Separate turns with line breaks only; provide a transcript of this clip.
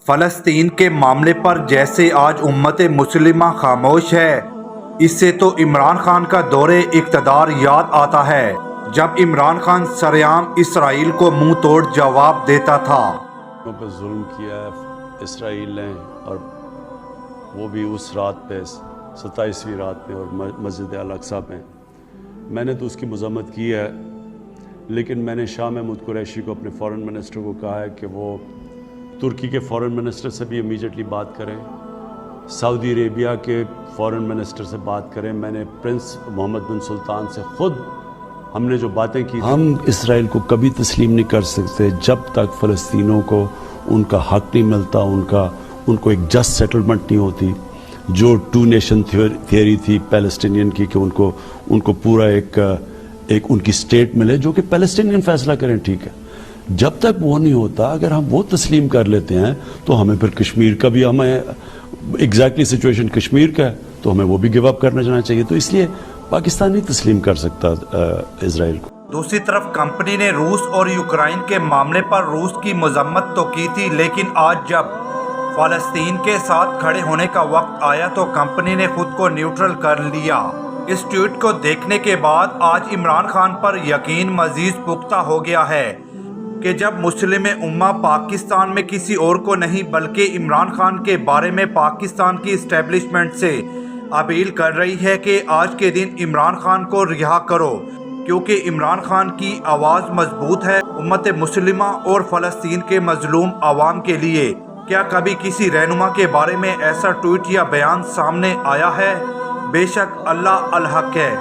فلسطین کے معاملے پر جیسے آج امت مسلمہ خاموش ہے، اس سے تو عمران خان کا دور اقتدار یاد آتا ہے، جب عمران خان سرعام اسرائیل کو منہ توڑ جواب دیتا تھا۔
پر ظلم کیا ہے اسرائیل نے، اور وہ بھی اس رات پہ 27ویں رات میں، اور مسجد الاقصی میں میں نے تو اس کی مذمت کی ہے، لیکن میں نے شاہ محمود قریشی کو، اپنے فارن منسٹر کو کہا ہے کہ وہ ترکی کے فارن منسٹر سے بھی امیجیٹلی بات کریں، سعودی عربیہ کے فارن منسٹر سے بات کریں۔ میں نے پرنس محمد بن سلطان سے خود ہم نے جو باتیں کی، ہم اسرائیل کو کبھی تسلیم نہیں کر سکتے جب تک فلسطینیوں کو ان کا حق نہیں ملتا، ان کو ایک جسٹ سیٹلمنٹ نہیں ہوتی، جو ٹو نیشن تھیوری تھی پیلسٹینین کی، کہ ان کو پورا ایک ان کی اسٹیٹ ملے جو کہ پیلسٹینین فیصلہ کریں، ٹھیک ہے۔ جب تک وہ نہیں ہوتا، اگر ہم وہ تسلیم کر لیتے ہیں تو ہمیں پھر کشمیر کا بھی، ہمیں ایگزیکٹلی سچویشن کشمیر کا ہے تو ہمیں وہ بھی گیو اپ کرنا چاہنا چاہیے۔ تو اس لیے پاکستان نہیں تسلیم کر سکتا اسرائیل کو۔
دوسری طرف کمپنی نے روس اور یوکرائن کے معاملے پر روس کی مذمت تو کی تھی، لیکن آج جب فلسطین کے ساتھ کھڑے ہونے کا وقت آیا تو کمپنی نے خود کو نیوٹرل کر لیا۔ اس ٹویٹ کو دیکھنے کے بعد آج عمران خان پر یقین مزید پختہ ہو گیا ہے کہ جب مسلم امہ پاکستان میں کسی اور کو نہیں بلکہ عمران خان کے بارے میں پاکستان کی اسٹیبلشمنٹ سے اپیل کر رہی ہے کہ آج کے دن عمران خان کو رہا کرو، کیونکہ عمران خان کی آواز مضبوط ہے امت مسلمہ اور فلسطین کے مظلوم عوام کے لیے۔ کیا کبھی کسی رہنما کے بارے میں ایسا ٹویٹ یا بیان سامنے آیا ہے؟ بے شک اللہ الحق ہے۔